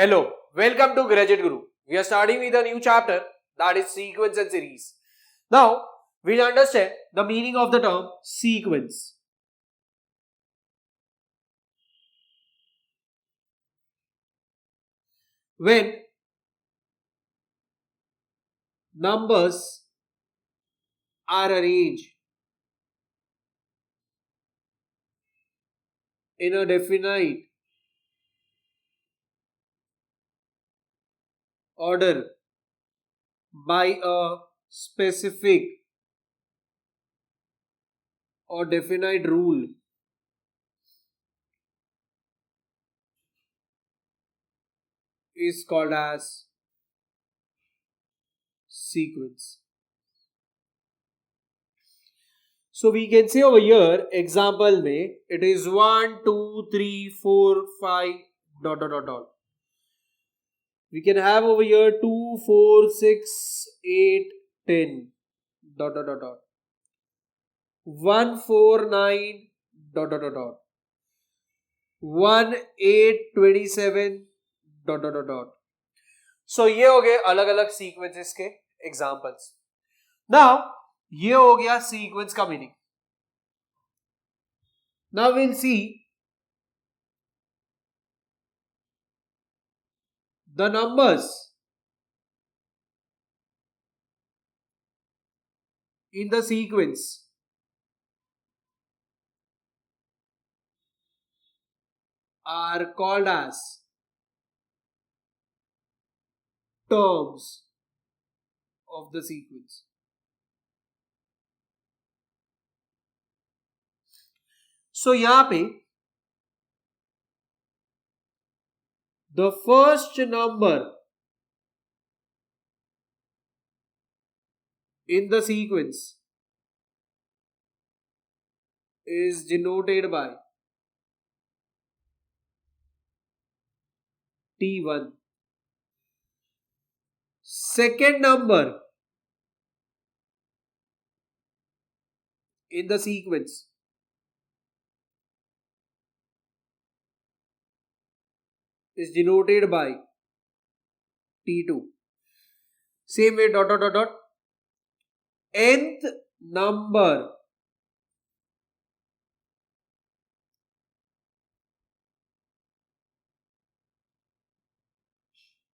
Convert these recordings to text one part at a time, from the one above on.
Hello, welcome to Graduate Guru. We are starting with a new chapter, that is sequence and series. Now, we'll understand the meaning of the term sequence. When numbers are arranged in a definite order by a specific or definite rule, is called as sequence. So we can say over here, example में, it is 1, 2, 3, 4, 5, dot dot dot dot. We can have over here 2, 4, 6, 8, 10, dot dot dot dot. 1, 4, 9, dot dot dot dot. 1, 8, 27, dot dot dot dot. So ये हो गए अलग अलग sequences के examples. Now ये हो गया सीक्वेंस का meaning. Now we'll see the numbers in the sequence are called as terms of the sequence. So यहाँ पे the first number in the sequence is denoted by T1. Second number in the sequence is denoted by T2. Same way dot dot dot dot. Nth number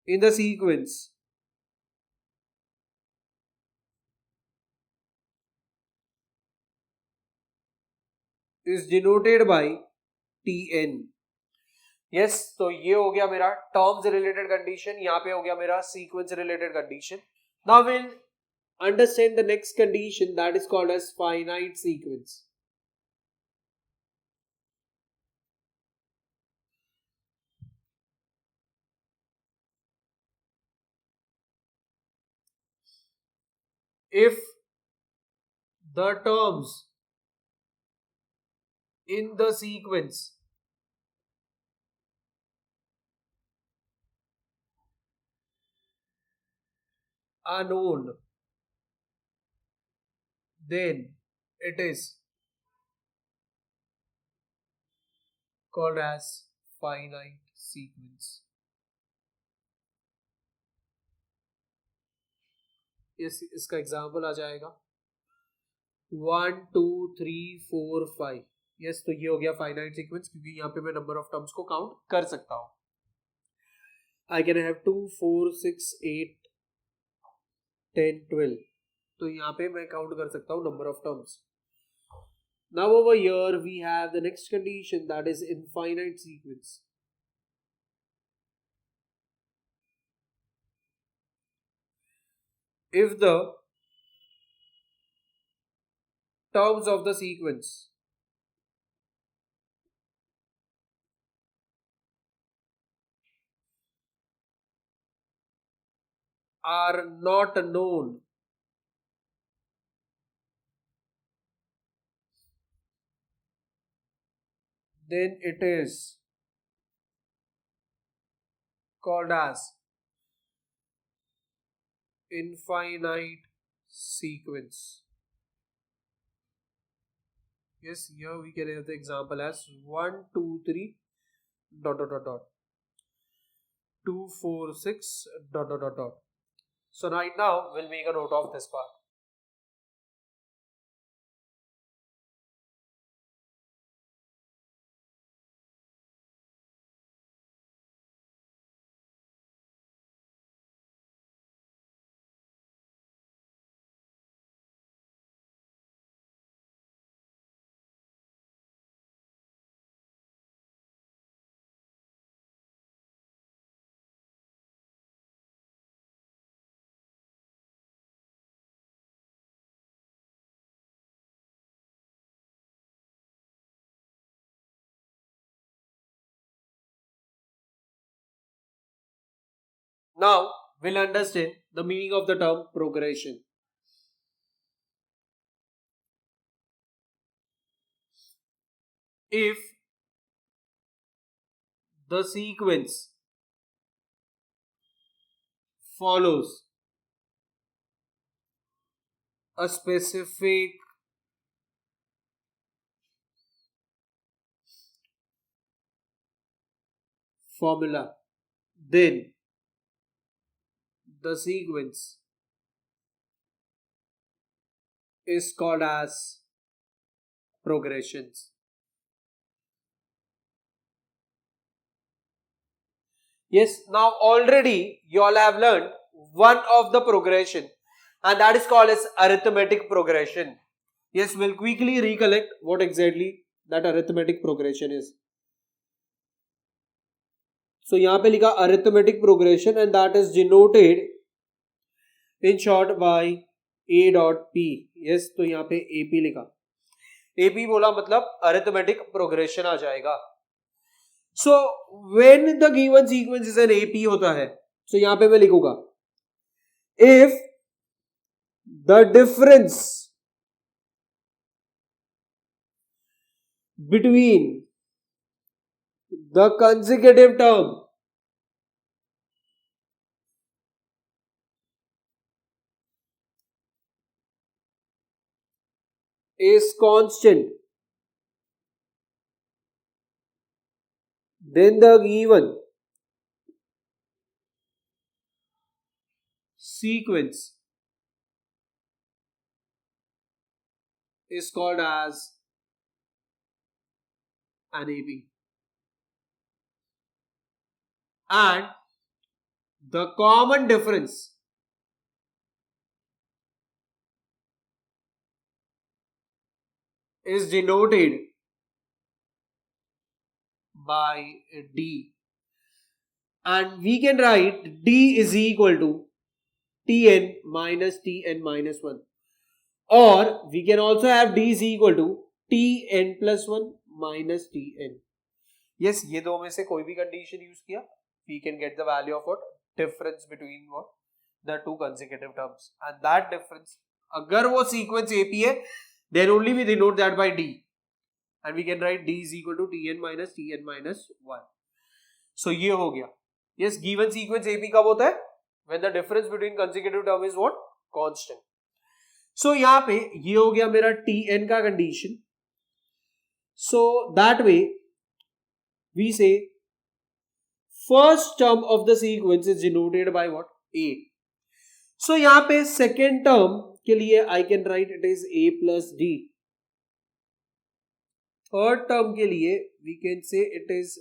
in the sequence is denoted by Tn. Yes, तो ये हो गया मेरा terms related condition. यहाँ पे हो गया मेरा sequence related condition. Now we'll understand the next condition, that is called as finite sequence. If the terms in the sequence are known, then it is called as finite sequence. इसका example आ जाएगा 1, 2, 3, 4, 5. Yes, तो ये हो गया finite sequence, क्योंकि यहाँ पे मैं नंबर ऑफ टर्म्स को काउंट कर सकता हूँ. I can have 2, 4, 6, 8, 10, 12. तो यहाँ पे मैं काउंट कर सकता हूँ number of terms. Now over here we have the next condition, that is infinite sequence. If the terms of the sequence are not known, then it is called as infinite sequence. Yes, here we can have the example as 1, 2, 3, dot dot dot dot. 2, 4, 6, dot, dot, dot, dot. So right now, we'll make a note of this part. Now, we'll understand the meaning of the term progression. If the sequence follows a specific formula, then the sequence is called as progressions. Yes, now already you all have learned one of the progression, and that is called as arithmetic progression. Yes, we'll quickly recollect what exactly that arithmetic progression is. So यहाँ पे लिखा arithmetic progression and that is denoted in short by A dot P. Yes, तो यहाँ पे AP लिखा. AP बोला मतलब arithmetic progression आ जाएगा. So when the given sequence is an AP होता है, so यहाँ पे मैं लिखूंगा if the difference between the consecutive term is constant, then the given sequence is called as an AP. And the common difference is denoted by D. And we can write D is equal to Tn minus Tn minus 1. Or we can also have D is equal to Tn plus 1 minus Tn. Yes, ये दो में से कोई भी condition use किया, we can get the value of what? Difference between what? The two consecutive terms. And that difference, अगर वो sequence AP है, then only we denote that by D. And we can write D is equal to Tn minus 1. So ये हो गया. Yes, given sequence AP कब होता है? When the difference between consecutive term is what? Constant. So यहाँ पे ये हो गया मेरा Tn का condition. So that way we say first term of the sequence is denoted by what? A. So यहाँ पे second term के लिए I can write it is A plus D. Third term के लिए we can say it is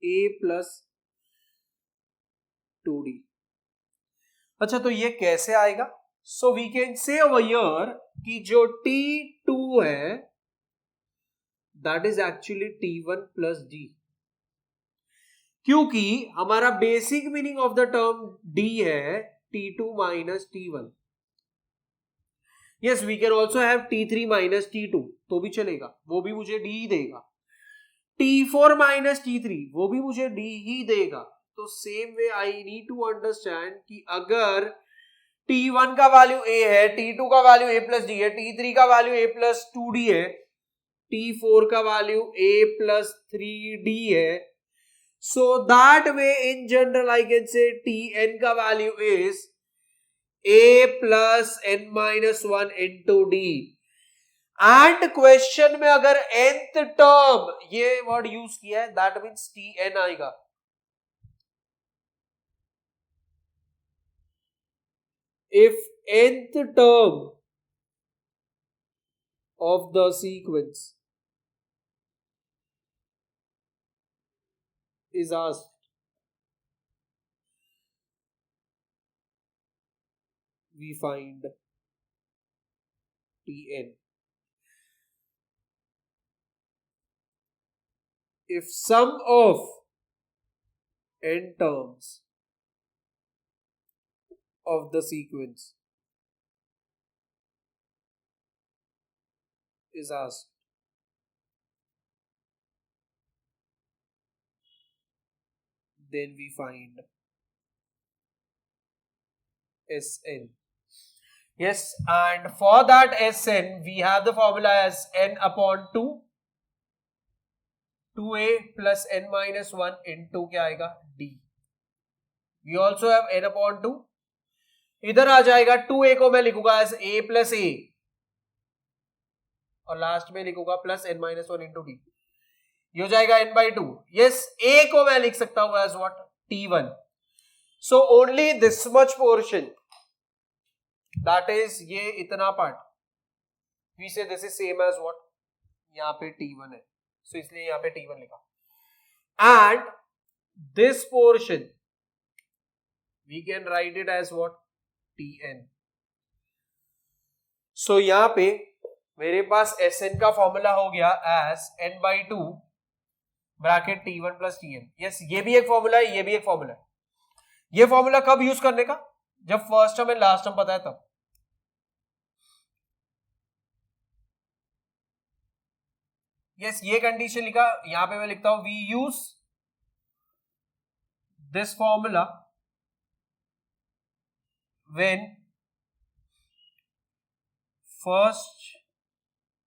A plus 2D. अच्छा, तो ये कैसे आएगा? So we can say over here कि जो T2 है that is actually T1 plus D. क्योंकि हमारा basic meaning of the term D है T2 minus T1. Yes, we can also have T3 minus T2, तो भी चलेगा, वो भी मुझे D ही देगा. T4 minus T3, वो भी मुझे D ही देगा. तो same way I need to understand कि अगर T1 का वैल्यू A है, T2 का वैल्यू A plus D है, T3 का वैल्यू A plus 2D है, T4 का वैल्यू A plus 3D है. So that way in general I can say Tn का value is A plus n minus 1 into D. And question में अगर nth term ये word use किया है that means Tn आएगा. if nth term of the sequence is asked, we find Tn. If sum of n terms of the sequence is asked, then we find Sn. Yes, and for that Sn, we have the formula as n upon 2, 2a plus n minus 1 into क्या आएगा d. We also have n upon 2. इधर आ जाएगा 2a को मैं लिखूंगा as a plus a और last में लिखूंगा plus n minus 1 into D. ये हो जाएगा n बाई 2. यस, a को मैं लिख सकता हूं as what t1. So only this much portion, that is ये इतना पार्ट, we say this is same as what, यहां पे t1 है, सो इसलिए यहां पे t1 लिखा. And this portion we can write it as what tn. सो यहां पे मेरे पास Sn का फॉर्मूला हो गया as n by 2 bracket t1 plus tn. Yes, ये भी एक फॉर्मूला है, ये भी एक फॉर्मूला है. ये फॉर्मूला कब यूज करने का? जब first term and last term पता है तब. यस, ये कंडीशन लिखा, यहां पे मैं लिखता हूं we use this formula when first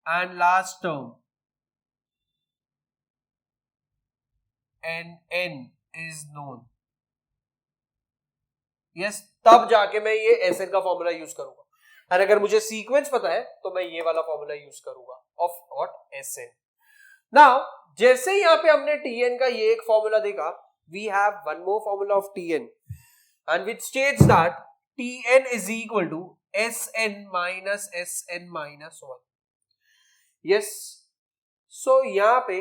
and last term and n is known. yes, तब जाके मैं ये Sn का फॉर्मूला यूज करूंगा. और अगर मुझे सीक्वेंस पता है तो मैं ये वाला फॉर्मूला यूज करूंगा ऑफ व्हाट Sn. नाउ जैसे यहां पे हमने Tn का ये एक फॉर्मूला देखा, we have one more formula of Tn and which states that Tn is equal to Sn minus Sn minus 1. Yes. So यहाँ पे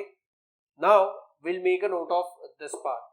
now we'll make a note of this part.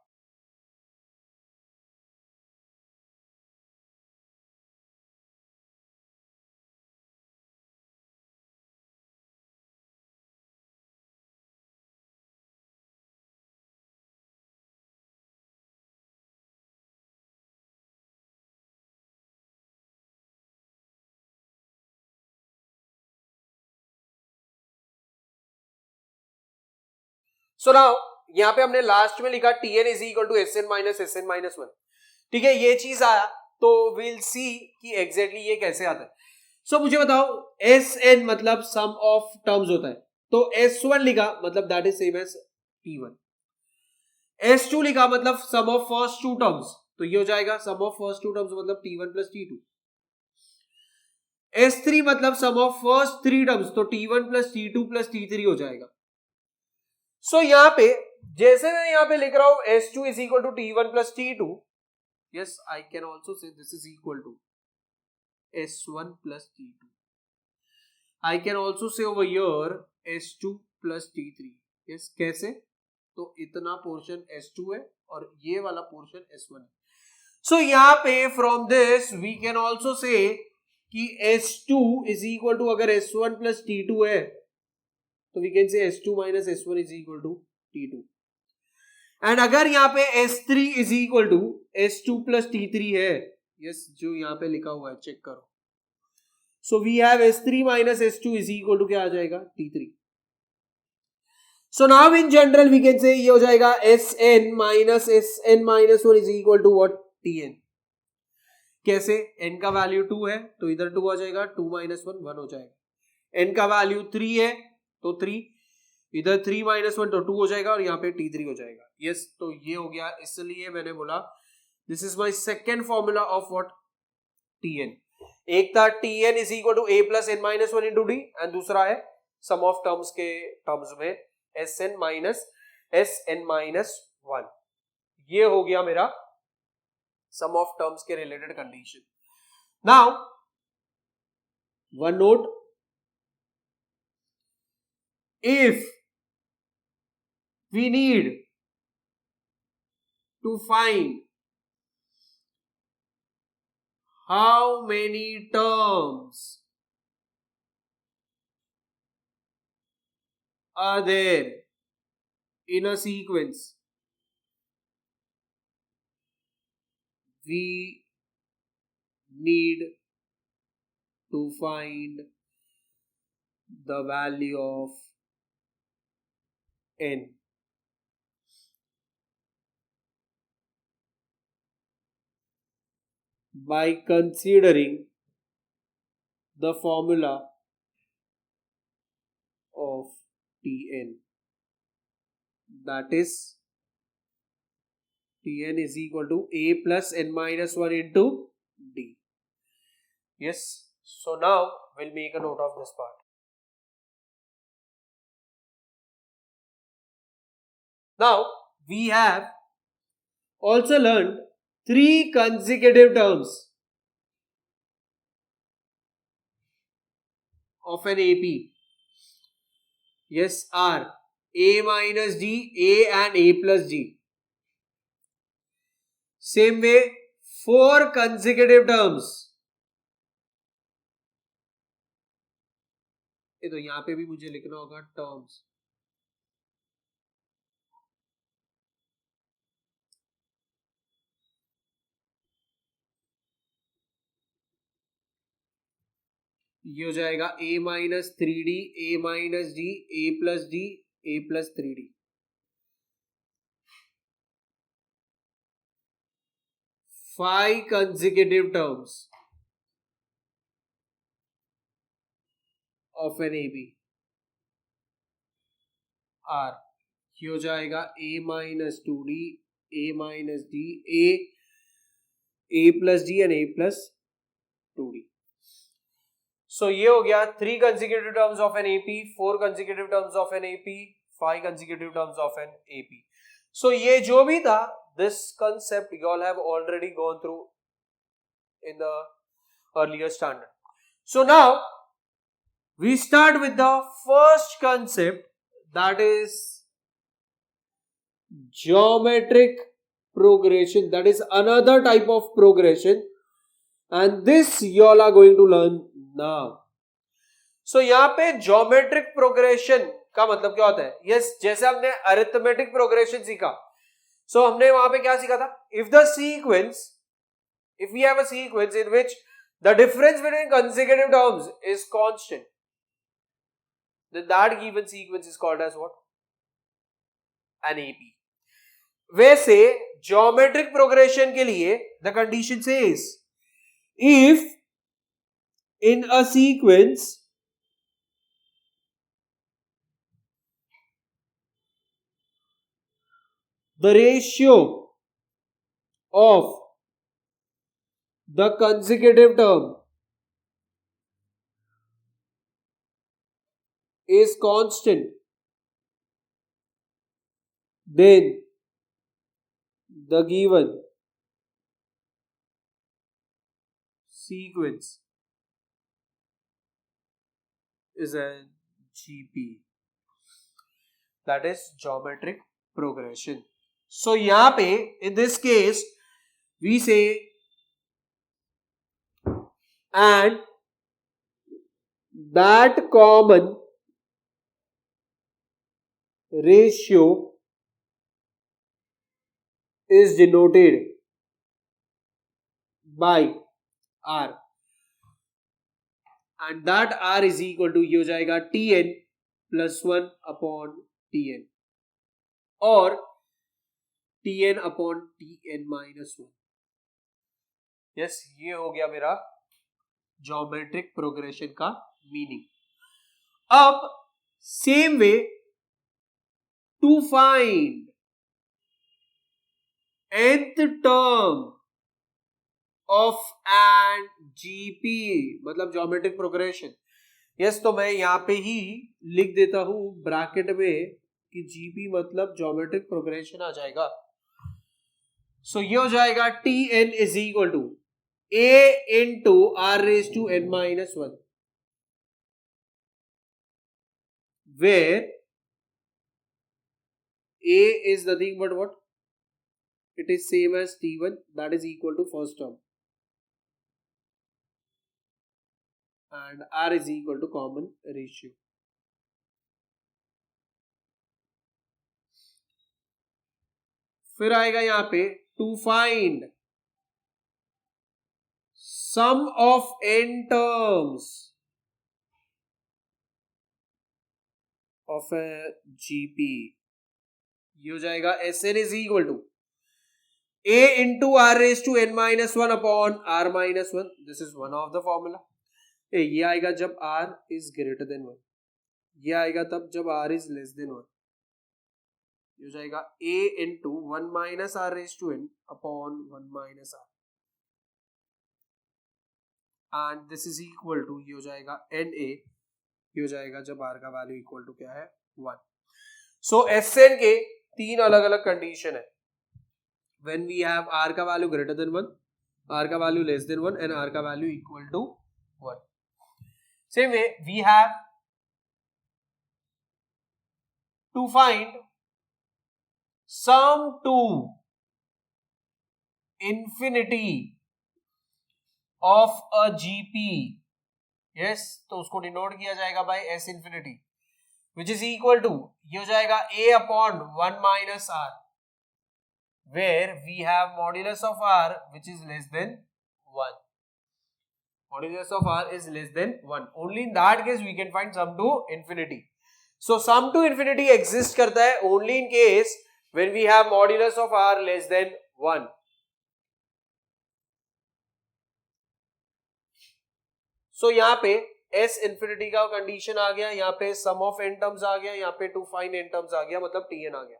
So now यहां पे हमने last में लिखा Tn is equal to Sn minus 1. ठीक है, ये चीज आया तो विल सी कि एग्जैक्टली ये कैसे आता है. सो मुझे बताओ, Sn मतलब सम ऑफ टर्म्स होता है, तो S1 लिखा मतलब that is same as T1. S2 लिखा मतलब सम ऑफ फर्स्ट टू टर्म्स, तो ये हो जाएगा सम ऑफ फर्स्ट टू टर्म्स मतलब T1 प्लस T2. S3 मतलब सम ऑफ फर्स्ट थ्री टर्म्स, तो T1 plus T2 plus T3 हो जाएगा. सो यहां पे जैसे मैं यहां पे लिख रहा हूं S2 is equal to T1 plus T2, yes I can also say this is equal to S1 plus T2. I can also say over here S2 plus T3. Yes, कैसे? तो इतना पोर्शन S2 है और ये वाला portion S1 है. So यहां पे from this we can also say कि S2 इज इक्वल टू, अगर S1 प्लस T2 है तो we can say S2 minus S1 is equal to T2. And अगर यहाँ पे S3 is equal to S2 plus T3 है, yes जो यहाँ पे लिखा हुआ है चेक करो, so we have S3 minus S2 is equal to क्या आ जाएगा T3. So now in general we can say ये हो जाएगा Sn minus Sn minus 1 is equal to what Tn. कैसे? n का वैल्यू 2 है तो इधर 2 आ जाएगा, 2 माइनस 1 1 हो जाएगा. n का वैल्यू 3 है तो 3, इधर 3 माइनस 1 तो 2 हो जाएगा और यहाँ पे T3 हो जाएगा. यस, तो ये हो गया, इसलिए मैंने बोला this is my second formula of what Tn. एक था Tn is equal to a plus n minus 1 into D, and दूसरा है सम ऑफ टर्म्स के टर्म्स में Sn माइनस Sn माइनस 1. ये हो गया मेरा सम ऑफ टर्म्स के related condition. Now one note, if we need to find how many terms are there in a sequence, we need to find the value of n. By considering the formula of Tn, that is Tn is equal to a plus n minus 1 into d. Yes, so now we'll make a note of this part. Now we have also learned 3 consecutive terms of an AP. Yes, are a minus d, a and a plus d. Same way 4 consecutive terms. ये तो यहाँ पे भी मुझे लिखना होगा terms. ये हो जाएगा a minus 3d, a minus d, a plus d, a plus 3d. 5 consecutive terms of an AB are, ये हो जाएगा a minus 2d, a minus d, a plus d and a plus 2d. So ये हो गया 3 consecutive terms of an AP, 4 consecutive terms of an AP, 5 consecutive terms of an AP. So ये जो भी था, this concept you all have already gone through in the earlier standard. So now we start with the first concept, that is geometric progression. That is another type of progression, and this you all are going to learn now. So यहाँ पे geometric progression का मतलब क्या होता है? Yes, जैसे हमने arithmetic progression सीखा, so हमने वहां पे क्या सीखा था? If we have a sequence in which the difference between consecutive terms is constant, then that given sequence is called as what? An AP. वैसे geometric progression के लिए the condition says, if in a sequence the ratio of the consecutive term is constant, then the given sequence is a GP. That is geometric progression. So यहाँ पे in this case we say, and that common ratio is denoted by R, and that R is equal to, ये हो जाएगा Tn plus 1 upon Tn or Tn upon Tn minus 1. Yes, ये हो गया मेरा geometric progression का meaning. अब same way to find nth term of an GP, मतलब geometric progression. Yes, तो मैं यहाँ पे ही लिख देता हूं ब्रैकेट में कि GP मतलब geometric progression आ जाएगा. So ये हो जाएगा Tn is equal to A into R raised to n minus 1, where A is nothing but what? It is same as T1, that is equal to first term, and R is equal to common ratio. फिर आएगा यहाँ पे to find sum of n terms of a GP. ये हो जाएगा Sn is equal to A into R raised to n minus 1 upon R minus 1. This is one of the formula. ये आएगा जब R is greater than 1. ये आएगा तब जब R is less than 1. ये हो जाएगा A into 1 minus R raised to n upon 1 minus R. And this is equal to, ये हो जाएगा NA, ये हो जाएगा जब R का वैल्यू इक्वल टू क्या है 1. So Sn के तीन अलग अलग कंडीशन है. When we have R का वैल्यू greater than 1, R का value less than 1 and R का value equal to 1. Same way we have to find sum to infinity of a GP. Yes, तो उसको डिनोट किया जाएगा by S infinity, which is equal to, ये हो जाएगा A upon 1 minus R, where we have modulus of R which is less than 1. Modulus of R is less than 1. Only in that case we can find sum to infinity. So sum to infinity exists करता है only in case when we have modulus of R less than 1. So यहाँ पे S infinity का condition आ गया, यहाँ पे sum of n terms आ गया, यहाँ पे to find n terms आ गया, मतलब Tn आ गया.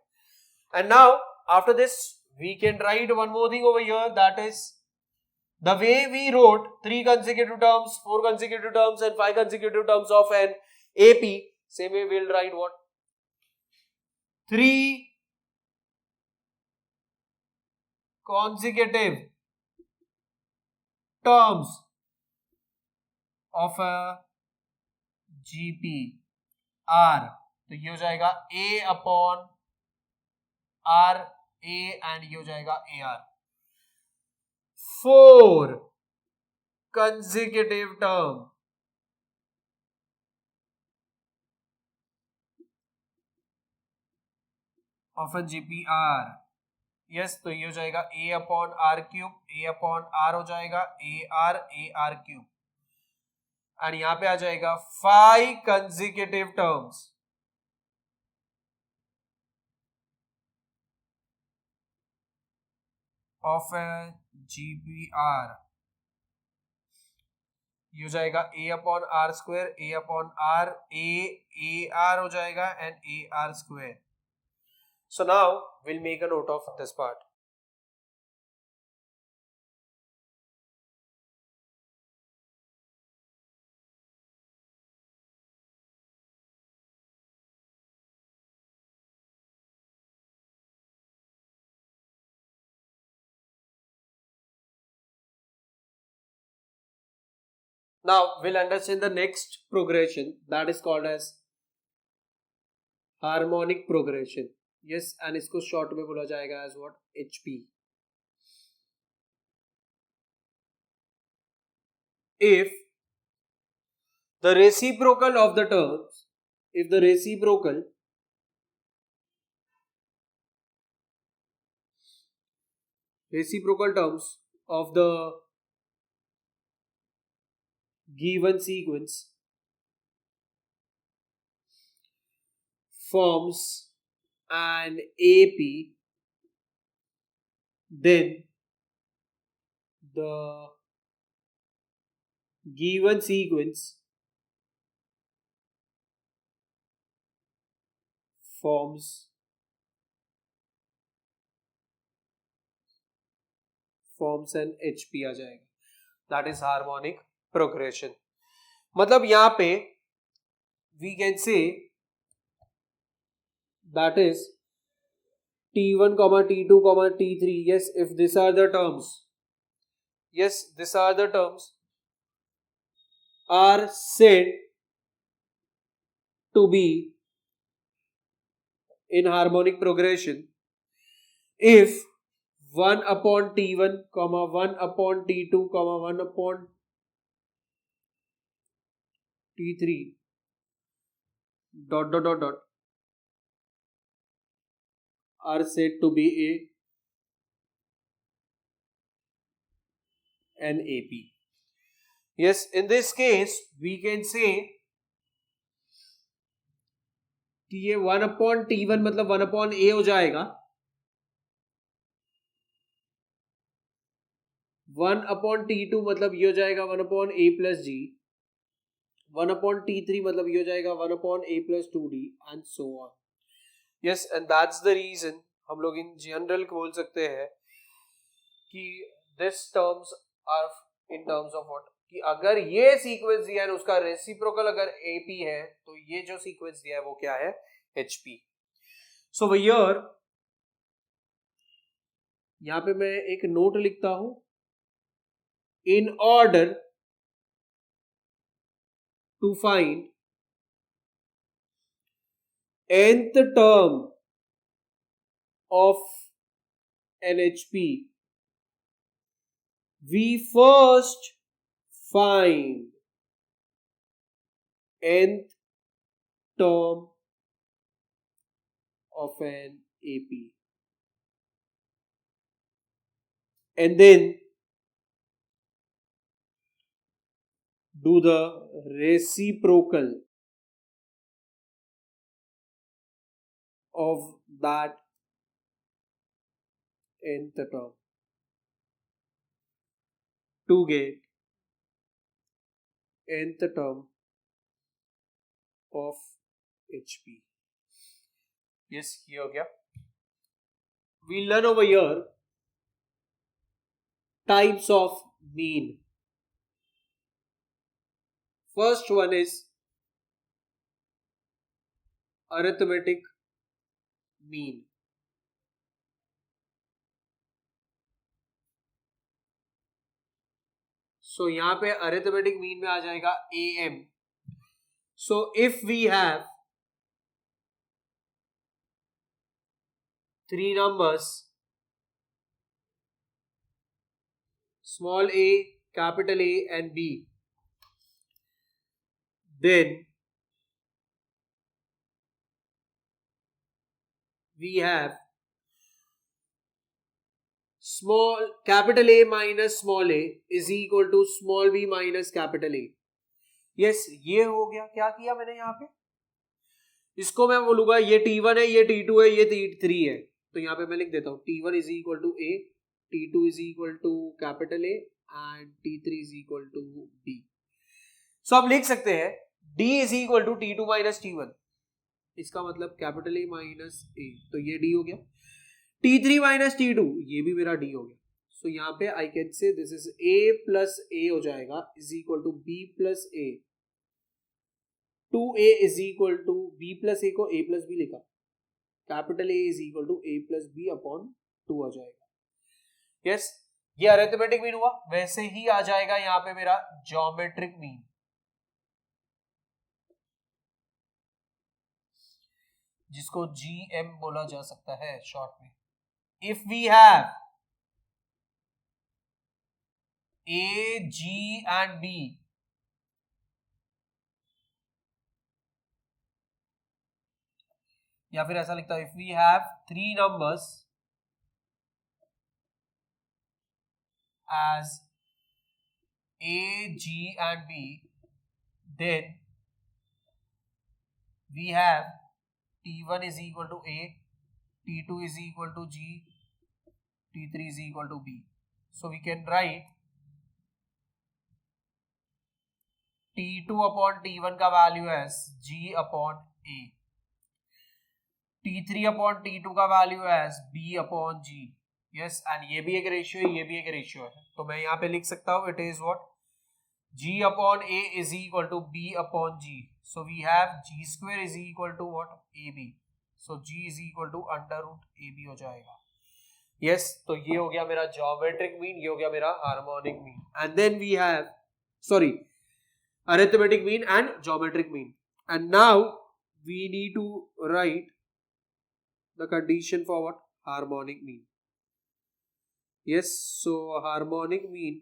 And now after this we can write one more thing over here, that is the way we wrote 3 consecutive terms, 4 consecutive terms and 5 consecutive terms of an AP. Same way we'll write what? 3 consecutive terms of a GP R. तो ये हो जाएगा A upon R A and ये हो जाएगा AR. 4 consecutive term of a GPR. Yes, तो ये हो जाएगा A upon R cube, A upon R हो जाएगा AR cube. और यहाँ पे आ जाएगा 5 consecutive terms of a GPR. ये हो जाएगा A upon R square, A upon R, AR हो जाएगा and AR square. So now we'll make a note of this part. Now we'll understand the next progression, that is called as harmonic progression. Yes, and इसको short में बोला जाएगा as what? HP. If the reciprocal of the terms, if the reciprocal terms of the given sequence forms an AP, then the given sequence forms an HP आ जाएगा. That is harmonic progression. मतलब यहाँ पे we can say that is T1, T2, T3. Yes, if these are the terms, yes, these are the terms are said to be in harmonic progression if 1 upon T1, 1 upon T2, 1 upon T3 dot are said to be an AP. Yes, in this case we can say कि ये 1 upon T1 मतलब 1 upon A हो जाएगा, 1 upon T2 मतलब ये हो जाएगा 1 upon A plus G, 1 upon T3 मतलब ये हो जाएगा 1 upon A plus 2D and so on. Yes, and that's the reason हम लोग इन जनरल बोल सकते हैं कि this terms are in terms of what, कि अगर ये सीक्वेंस दिया है उसका रेसिप्रोकल अगर AP है तो ये जो सीक्वेंस दिया है वो क्या है, HP. So here यहां पे मैं एक नोट लिखता हूं, in order to find nth term of an HP, we first find nth term of an AP and then do the reciprocal of that nth term to get nth term of HP. Yes, ये हो गया. We learn over here types of mean. First one is arithmetic mean. So यहाँ पे arithmetic mean में आ जाएगा AM. So if we have three numbers, small a, capital A and B, then we have small capital A minus small a is equal to small b minus capital A. Yes, ये हो गया. क्या किया मैंने यहाँ पे, इसको मैं बोलूंगा ये T1 है, ये T2 है, ये T3 है, तो यहाँ पे मैं लिख देता हूँ T1 is equal to A, T2 is equal to capital A and T3 is equal to B. So हम लिख सकते हैं D is equal to T2 minus T1, इसका मतलब कैपिटल A माइनस A, तो ये D हो गया. T3 माइनस T2, ये भी मेरा D हो गया. सो यहाँ पे I can say this is A plus A हो जाएगा is equal to B plus A. 2A is equal to B plus A को A प्लस B लिखा, capital A is equal to A plus B upon 2 आ जाएगा. Yes, ये arithmetic mean हुआ. वैसे ही आ जाएगा यहाँ पे मेरा ज्योमेट्रिक मीन. जिसको GM बोला जा सकता है शॉर्ट में. If we have A, G and B, या फिर ऐसा लिखता है if we have three numbers as A, G and B, then we have T1 is equal to A, T2 is equal to G, T3 is equal to B. So we can write T2 upon T1 का value है G upon A, T3 upon T2 का value है B upon G. Yes, and ये भी एक ratio है, ये भी एक रेशियो है, तो मैं यहाँ पे लिख सकता हूँ it is what G upon A is equal to B upon G. So we have G square is equal to what AB. So G is equal to under root AB हो जाएगा. Yes, तो ये हो गया मेरा geometric mean, ये हो गया मेरा harmonic mean. And then we have, sorry, arithmetic mean and geometric mean. And now we need to write the condition for what? Harmonic mean. Yes, so harmonic mean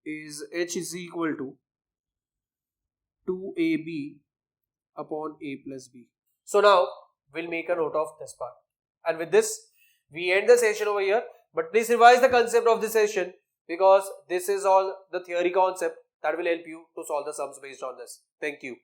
is h is equal to 2ab upon a plus b. So now we'll make a note of this part. And with this, we end the session over here. But please revise the concept of this session, because this is all the theory concept that will help you to solve the sums based on this. Thank you.